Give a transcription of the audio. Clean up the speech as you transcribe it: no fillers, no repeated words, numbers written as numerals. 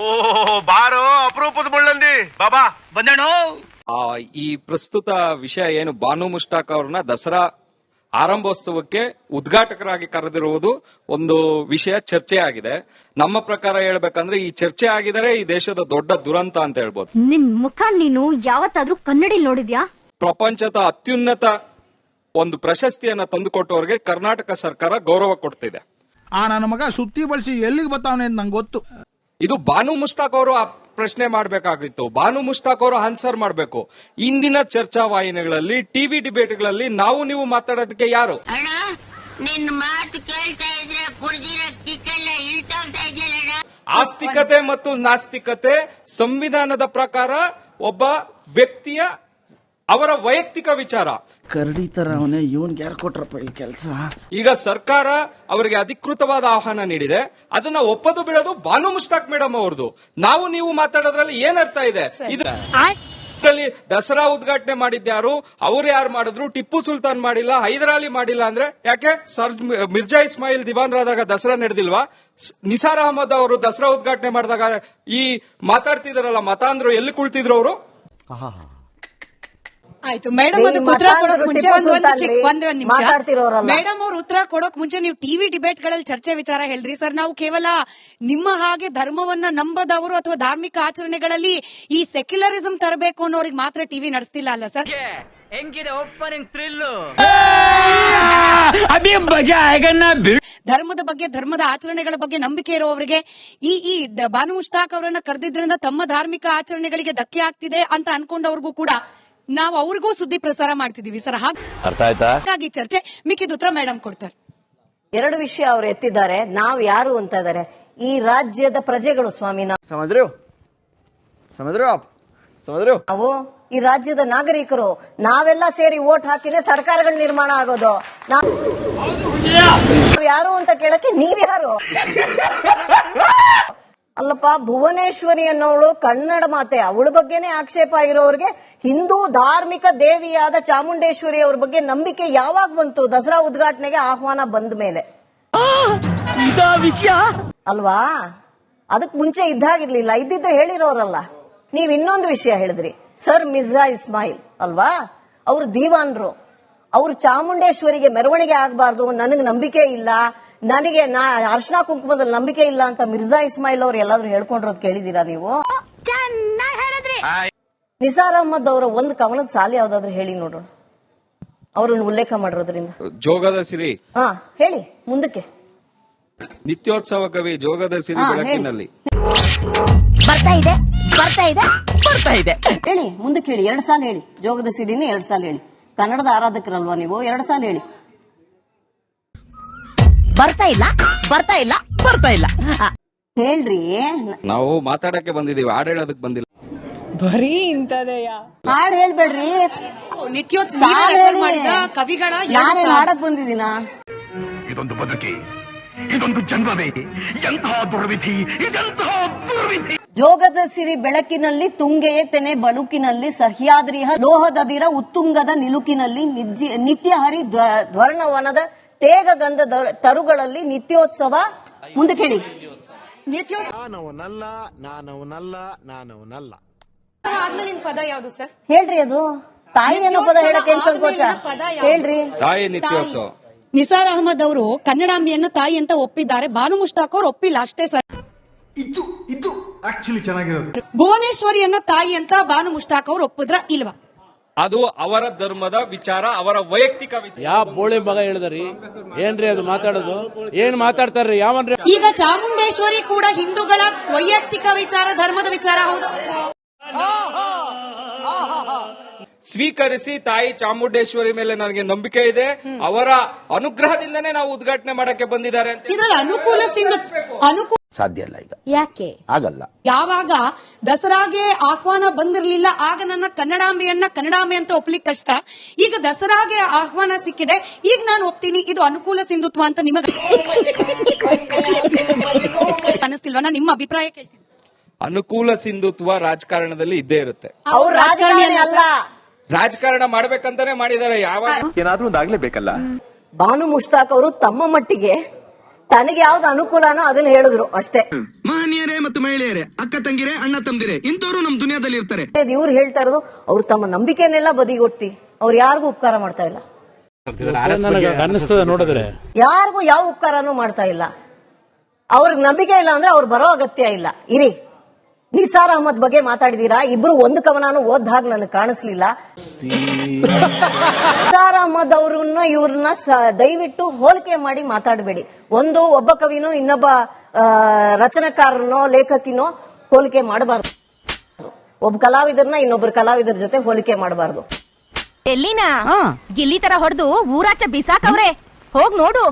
ಬಾರೋ ಅಪರೂಪದ ಮುಳ್ಳಂದಿ ಬಾಬಾ ಬಂದೇಣು. ಈ ಪ್ರಸ್ತುತ ವಿಷಯ ಏನು ಬಾನು ಮುಷ್ತಾಕ್ ಅವ್ರನ್ನ ದಸರಾ ಆರಂಭೋತ್ಸವಕ್ಕೆ ಉದ್ಘಾಟಕರಾಗಿ ಕರೆದಿರುವುದು ಒಂದು ವಿಷಯ ಚರ್ಚೆ ಆಗಿದೆ. ನಮ್ಮ ಪ್ರಕಾರ ಹೇಳ್ಬೇಕಂದ್ರೆ ಈ ಚರ್ಚೆ ಆಗಿದರೆ ಈ ದೇಶದ ದೊಡ್ಡ ದುರಂತ ಅಂತ ಹೇಳ್ಬೋದು. ನಿನ್ ಮುಖ ನೀನು ಯಾವತ್ತಾದ್ರೂ ಕನ್ನಡಿ ನೋಡಿದ್ಯಾ? ಪ್ರಪಂಚದ ಅತ್ಯುನ್ನತ ಒಂದು ಪ್ರಶಸ್ತಿಯನ್ನ ತಂದುಕೊಟ್ಟವ್ರಿಗೆ ಕರ್ನಾಟಕ ಸರ್ಕಾರ ಗೌರವ ಕೊಡ್ತಿದೆ. ನನ್ನ ಮಗ ಸುತ್ತಿ ಬಳಸಿ ಎಲ್ಲಿಗೆ ಬರ್ತಾವನೆ ಅಂತ ನಂಗೆ ಗೊತ್ತು. ಇದು ಬಾನು ಮುಷ್ತಾಕ್ ಅವರು ಪ್ರಶ್ನೆ ಮಾಡಬೇಕಾಗಿತ್ತು. ಬಾನು ಮುಷ್ತಾಕ್ ಅವರು ಆನ್ಸರ್ ಮಾಡಬೇಕು. ಇಂದಿನ ಚರ್ಚಾ ವಾಹಿನಿಗಳಲ್ಲಿ ಟಿವಿ ಡಿಬೇಟ್ಗಳಲ್ಲಿ ನಾವು ನೀವು ಮಾತಾಡೋದಕ್ಕೆ ಯಾರು? ನಿನ್ನ ಮಾತು ಕೇಳ್ತಾ ಇದ್ರೆ ಕುಡಿದಿರೋ ಕಿಕ್ಕೆಲ್ಲ ಇಳ್ತೋಗ್ತಾ ಇದೆಯಲ್ಲ. ಆಸ್ತಿಕತೆ ಮತ್ತು ನಾಸ್ತಿಕತೆ ಸಂವಿಧಾನದ ಪ್ರಕಾರ ಒಬ್ಬ ವ್ಯಕ್ತಿಯ ಅವರ ವೈಯಕ್ತಿಕ ವಿಚಾರ. ಕರಡಿ ತರ ಅವನೇ, ಇವನ್ಗೆ ಯಾರು ಕೊಟ್ರಪ್ಪ ಈ ಕೆಲಸ? ಈಗ ಸರ್ಕಾರ ಅವರಿಗೆ ಅಧಿಕೃತವಾದ ಆಹ್ವಾನ ನೀಡಿದೆ, ಅದನ್ನ ಒಪ್ಪದು ಬಿಡೋದು ಬಾನು ಮುಷ್ತಾಕ್ ಮೇಡಮ್ ಅವ್ರದ್ದು. ನಾವು ನೀವು ಮಾತಾಡೋದ್ರಲ್ಲಿ ಏನರ್ಥ ಇದೆ? ಇದರಲ್ಲಿ ದಸರಾ ಉದ್ಘಾಟನೆ ಮಾಡಿದ್ಯಾರು? ಅವ್ರು ಯಾರು ಮಾಡಿದ್ರು? ಟಿಪ್ಪು ಸುಲ್ತಾನ್ ಮಾಡಿಲ್ಲ, ಹೈದರಾಲಿ ಮಾಡಿಲ್ಲ ಅಂದ್ರೆ ಯಾಕೆ? ಮಿರ್ಜಾ ಇಸ್ಮಾಯಿಲ್ ದಿವಾನ್ರಾದಾಗ ದಸರಾ ನಡೆದಿಲ್ವಾ? ನಿಸಾರ್ ಅಹಮದ್ ಅವರು ದಸರಾ ಉದ್ಘಾಟನೆ ಮಾಡಿದಾಗ ಈ ಮಾತಾಡ್ತಿದಾರಲ್ಲ ಮತಾಂಧ್ರು, ಎಲ್ಲಿ ಕುಳಿತಿದ್ರು ಅವರು? ಆಯ್ತು ಮೇಡಮ್, ಅದಕ್ಕೆ ಉತ್ತರ ಕೊಡೋಕ್ ಮುಂಚೆ ಒಂದ್ ನಿಮಿಷ. ಮೇಡಮ್ ಅವ್ರು ಉತ್ತರ ಕೊಡೋಕ್ ಮುಂಚೆ ನೀವು ಟಿವಿ ಡಿಬೇಟ್ ಗಳಲ್ಲಿ ಚರ್ಚೆ ವಿಚಾರ ಹೇಳಿದ್ರಿ ಸರ್. ನಾವು ಕೇವಲ ನಿಮ್ಮ ಹಾಗೆ ಧರ್ಮವನ್ನ ನಂಬದವರು ಅಥವಾ ಧಾರ್ಮಿಕ ಆಚರಣೆಗಳಲ್ಲಿ ಈ ಸೆಕ್ಯುಲರಿಸಂ ತರಬೇಕು ಅನ್ನೋರಿಗೆ ಮಾತ್ರ ಟಿವಿ ನಡೆಸ್ತಿಲ್ಲ ಅಲ್ಲ ಸರ್? ಹೆಂಗಿದೆ ಓಪನಿಂಗ್ ಥ್ರಿಲ್ಲು? ಧರ್ಮದ ಬಗ್ಗೆ, ಧರ್ಮದ ಆಚರಣೆಗಳ ಬಗ್ಗೆ ನಂಬಿಕೆ ಇರುವವರಿಗೆ ಈ ಬಾನು ಮುಷ್ತಾಕ್ ಅವರನ್ನ ಕರೆದಿದ್ರಿಂದ ತಮ್ಮ ಧಾರ್ಮಿಕ ಆಚರಣೆಗಳಿಗೆ ಧಕ್ಕೆ ಆಗ್ತಿದೆ ಅಂತ ಅನ್ಕೊಂಡವ್ರಿಗೂ ಕೂಡ ನಾವು ಅವ್ರಿಗೂ ಸುದ್ದಿ ಪ್ರಸಾರ ಮಾಡ್ತಿದೀವಿ ಸರ್. ಹಾಗಾಗಿ ಚರ್ಚೆ ಮಿಕ್ಕಿದ ಉತ್ತರ ಮೇಡಮ್ ಕೊಡ್ತಾರೆ. ಎರಡು ವಿಷಯ ಅವ್ರು ಎತ್ತಿದ್ದಾರೆ. ನಾವು ಯಾರು ಅಂತ ಇದ್ದಾರೆ, ಈ ರಾಜ್ಯದ ಪ್ರಜೆಗಳು ಸ್ವಾಮಿ. ನಾವು ಈ ರಾಜ್ಯದ ನಾಗರಿಕರು. ನಾವೆಲ್ಲ ಸೇರಿ ವೋಟ್ ಹಾಕಿದ್ರೆ ಸರ್ಕಾರಗಳ ನಿರ್ಮಾಣ ಆಗೋದು. ನಾವು ಯಾರು ಅಂತ ಕೇಳಕ್ಕೆ ನೀವ್ಯಾರು? ಅಲ್ಲಪ್ಪ, ಭುವನೇಶ್ವರಿ ಅನ್ನೋಳು ಕನ್ನಡ ಮಾತೆ, ಅವಳ ಬಗ್ಗೆನೇ ಆಕ್ಷೇಪ ಇರೋರಿಗೆ ಹಿಂದೂ ಧಾರ್ಮಿಕ ದೇವಿಯಾದ ಚಾಮುಂಡೇಶ್ವರಿ ಅವ್ರ ಬಗ್ಗೆ ನಂಬಿಕೆ ಯಾವಾಗ ಬಂತು? ದಸರಾ ಉದ್ಘಾಟನೆಗೆ ಆಹ್ವಾನ ಬಂದ ಮೇಲೆ ಅಲ್ವಾ? ಅದಕ್ ಮುಂಚೆ ಇದ್ದಾಗಿರ್ಲಿಲ್ಲ. ಇದ್ದಿದ್ದ ಹೇಳಿರೋರಲ್ಲ. ನೀವ್ ಇನ್ನೊಂದು ವಿಷಯ ಹೇಳಿದ್ರಿ, ಸರ್ ಮಿರ್ಜಾ ಇಸ್ಮಾಯಿಲ್ ಅಲ್ವಾ, ಅವ್ರು ದೀವಾನ್ರು. ಅವ್ರು ಚಾಮುಂಡೇಶ್ವರಿಗೆ ಮೆರವಣಿಗೆ ಆಗ್ಬಾರ್ದು, ನನಗ್ ನಂಬಿಕೆ ಇಲ್ಲ, ನನಗೆ ಅರ್ಶನಾ ಕುಂಕುಮದಲ್ಲಿ ನಂಬಿಕೆ ಇಲ್ಲ ಅಂತ ಮಿರ್ಜಾ ಇಸ್ಮಾಯಿಲ್ ಅವ್ರು ಎಲ್ಲಾದ್ರೂ ಹೇಳ್ಕೊಂಡಿರೋದು ಕೇಳಿದೀರಾ ನೀವು? ನಿಸಾರ್ ಅಹಮದ್ ಅವರ ಒಂದು ಕವನದ ಸಾಲಿ ಯಾವ್ದಾದ್ರು ಹೇಳಿ ನೋಡೋಣ, ಅವ್ರನ್ನ ಉಲ್ಲೇಖ ಮಾಡಿರೋದ್ರಿಂದ. ಜೋಗದ ಸಿರಿ. ಹೇಳಿ ಮುಂದಕ್ಕೆ. ನಿತ್ಯೋತ್ಸವ ಕವಿ ಜೋಗದ ಸಿರಿ ಬೆಳಕಿನಲ್ಲಿ. ಹೇಳಿ ಮುಂದಕ್ಕೆ ಹೇಳಿ, 2 ಸಾಲ ಹೇಳಿ. ಜೋಗದ ಸಿರಿನೇ 2 ಸಾಲ ಹೇಳಿ. ಕನ್ನಡದ ಆರಾಧಕರಲ್ವಾ ನೀವು? 2 ಸಾಲ ಹೇಳಿ. ಬರ್ತಾ ಇಲ್ಲ ಹೇಳ್ರಿ. ನಾವು ಮಾತಾಡಕ್ಕೆ ಬಂದಿದೀವಿ, ಹಾಡು ಹೇಳೋದಕ್ಕೆ ಬಂದಿಲ್ಲ. ಬರೀ ಇಂತದೆಯಾ? ಹಾಡ್ ಹೇಳ್ಬೇಡ್ರಿ. ನಿತ್ಯೋತ್ಸವ ಕವಿಗಳ ಹಾಡಕ್ ಬಂದಿದ್ದೀನ. ಇದೊಂದು ಬದುಕಿ, ಇದೊಂದು ಜನ್ಮವೇ, ಎಂತಹ ದುರ್ವಿಧಿ, ಇದೆಂತಹ ದುರ್ವಿಧಿ. ಜೋಗದ ಸಿರಿ ಬೆಳಕಿನಲ್ಲಿ ತುಂಗೆಯೇ ತೆನೆ ಬಳುಕಿನಲ್ಲಿ ಸಹ್ಯಾದ್ರಿಯ ಲೋಹದದಿರ ಉತ್ತುಂಗದ ನಿಲುಕಿನಲ್ಲಿ ನಿತ್ಯ ಹರಿ ಧ್ವರ್ಣವನದ ತೇಗ ಗಂಧ ತರುಗಳಲ್ಲಿ ನಿತ್ಯೋತ್ಸವ. ಮುಂದೆ ಕೇಳಿ. ಆದ್ಮೇಲೆ ಪದ ಯಾವುದು ಸರ್? ಹೇಳ್ರಿ. ಅದು ತಾಯಿ ಅನ್ನೋ ಪದ ಹೇಳಕ್ಕೆ ಏನ್ ಸಂಕೋಚ? ಹೇಳ್ರಿ. ತಾಯಿ ನಿತ್ಯೋತ್ಸವ. ನಿಸಾರ್ ಅಹಮದ್ ಅವರು ಕನ್ನಡಾಂಬಿಯನ್ನ ತಾಯಿ ಅಂತ ಒಪ್ಪಿದ್ದಾರೆ, ಬಾನು ಮುಷ್ತಾಕ್ ಅವರು ಒಪ್ಪಿಲ್ಲ ಅಷ್ಟೇ ಸರ್. ಇದು ಆಕ್ಚುಲಿ ಚೆನ್ನಾಗಿರೋದು. ಭುವನೇಶ್ವರಿಯನ್ನ ತಾಯಿ ಅಂತ ಬಾನು ಮುಷ್ತಾಕ್ ಅವರು ಒಪ್ಪಿದ್ರ ಇಲ್ವಾ? ಅದು ಅವರ ಧರ್ಮದ ವಿಚಾರ, ಅವರ ವೈಯಕ್ತಿಕ ವಿಚಾರ. ಯಾವ ಬೋಳಿ ಮಗ ಹೇಳಿದ್ರಿ? ಏನ್ರಿ ಅದು ಮಾತಾಡೋದು? ಏನ್ ಮಾತಾಡ್ತಾರ್ರಿ? ಯಾವನ್ರಿ? ಈಗ ಚಾಮುಂಡೇಶ್ವರಿ ಕೂಡ ಹಿಂದೂಗಳ ವೈಯಕ್ತಿಕ ವಿಚಾರ, ಧರ್ಮದ ವಿಚಾರ ಹೌದು. ಸ್ವೀಕರಿಸಿ, ತಾಯಿ ಚಾಮುಂಡೇಶ್ವರಿ ಮೇಲೆ ನನಗೆ ನಂಬಿಕೆ ಇದೆ, ಅವರ ಅನುಗ್ರಹದಿಂದನೇ ನಾವು ಉದ್ಘಾಟನೆ ಮಾಡಕ್ಕೆ ಬಂದಿದ್ದಾರೆ ಅಂತ. ಇದರಲ್ಲಿ ಅನುಕೂಲ ಸಾಧ್ಯ ಇಲ್ಲ ಈಗ. ಯಾಕೆ ಆಗಲ್ಲ? ಯಾವಾಗ ದಸರಾಗೆ ಆಹ್ವಾನ ಬಂದಿರಲಿಲ್ಲ ಆಗ ನನ್ನ ಕನ್ನಡಾಂಬೆ ಅಂತ ಒಪ್ಲಿಕ್ಕೆ ಕಷ್ಟ. ಈಗ ದಸರಾಗೆ ಆಹ್ವಾನ ಸಿಕ್ಕಿದೆ, ಈಗ ನಾನು ಒಪ್ತೀನಿ. ಇದು ಅನುಕೂಲ ಸಿಂಧುತ್ವ ಅಂತ ನಿಮಗೆ ಅನಿಸ್ತಿಲ್ವಾ? ನಾನು ನಿಮ್ಮ ಅಭಿಪ್ರಾಯ ಕೇಳ್ತೀನಿ. ಅನುಕೂಲ ಸಿಂಧುತ್ವ ರಾಜಕಾರಣದಲ್ಲಿ ಇದ್ದೇ ಇರುತ್ತೆ. ಅವ್ರು ರಾಜಕಾರಣಿ ಅಲ್ಲ, ರಾಜಕಾರಣ ಮಾಡ್ಬೇಕಂತಾನೆ ಮಾಡಿದ್ದಾರೆ. ಯಾವಾಗ ಏನಾದ್ರೂ ಒಂದಾಗ್ಲೇಬೇಕಲ್ಲ. ಬಾನು ಮುಷ್ತಾಕ್ ಅವರು ತಮ್ಮ ಮಟ್ಟಿಗೆ ತನಗೆ ಯಾವ್ದು ಅನುಕೂಲನೋ ಅದನ್ನ ಹೇಳಿದ್ರು ಅಷ್ಟೇ. ಮಹನೀಯರೇ ಮತ್ತು ಮಹಿಳೆಯರೇ, ಅಕ್ಕ ತಂಗಿರೇ, ಅಣ್ಣ ತಮ್ದಿರೇ, ಇಂಥವ್ರು ನಮ್ ದುನಿಯಾದಲ್ಲಿ ಇರ್ತಾರೆ. ಇವ್ರು ಹೇಳ್ತಾ ಇರೋದು ಅವ್ರು ತಮ್ಮ ನಂಬಿಕೆನೆಲ್ಲ ಬದಿಗೊತ್ತಿ ಅವ್ರು ಯಾರಿಗೂ ಉಪಕಾರ ಮಾಡ್ತಾ ಇಲ್ಲ. ಅನ್ನಿಸ್ತದೆ ನೋಡಿದ್ರೆ ಯಾರಿಗೂ ಯಾವ ಉಪಕಾರನೂ ಮಾಡ್ತಾ ಇಲ್ಲ. ಅವ್ರಿಗೆ ನಂಬಿಕೆ ಇಲ್ಲ ಅಂದ್ರೆ ಅವ್ರು ಬರೋ ಅಗತ್ಯ ಇಲ್ಲ. ಇರಿ, ನಿಸಾರ್ ಅಹಮದ್ ಬಗ್ಗೆ ಮಾತಾಡಿದೀರಾ, ಇಬ್ರು ಒಂದು ಕವನಾನು ಓದ್ ಹಾಗೆ ನನಗೆ ಕಾಣಿಸ್ಲಿಲ್ಲ. ನಿಸಾರ್ ಅಹಮದ್ ಅವ್ರನ್ನ ಇವ್ರನ್ನ ದಯವಿಟ್ಟು ಹೋಲಿಕೆ ಮಾಡಿ ಮಾತಾಡಬೇಡಿ. ಒಬ್ಬ ಕವಿನೋ ಇನ್ನೊಬ್ಬ ರಚನಾಕಾರನೋ ಲೇಖಕಿನೋ ಹೋಲಿಕೆ ಮಾಡಬಾರ್ದು. ಒಬ್ಬ ಕಲಾವಿದರನ್ನ ಇನ್ನೊಬ್ಬರ ಕಲಾವಿದರ ಜೊತೆ ಹೋಲಿಕೆ ಮಾಡಬಾರ್ದು. ಎಲ್ಲಿನಾ ಗಿಲ್ಲಿ ತರ ಹೊಡೆದು ಊರಾಚೆ ಬಿಸಾಕವ್ರೆ, ಹೋಗ್ ನೋಡು.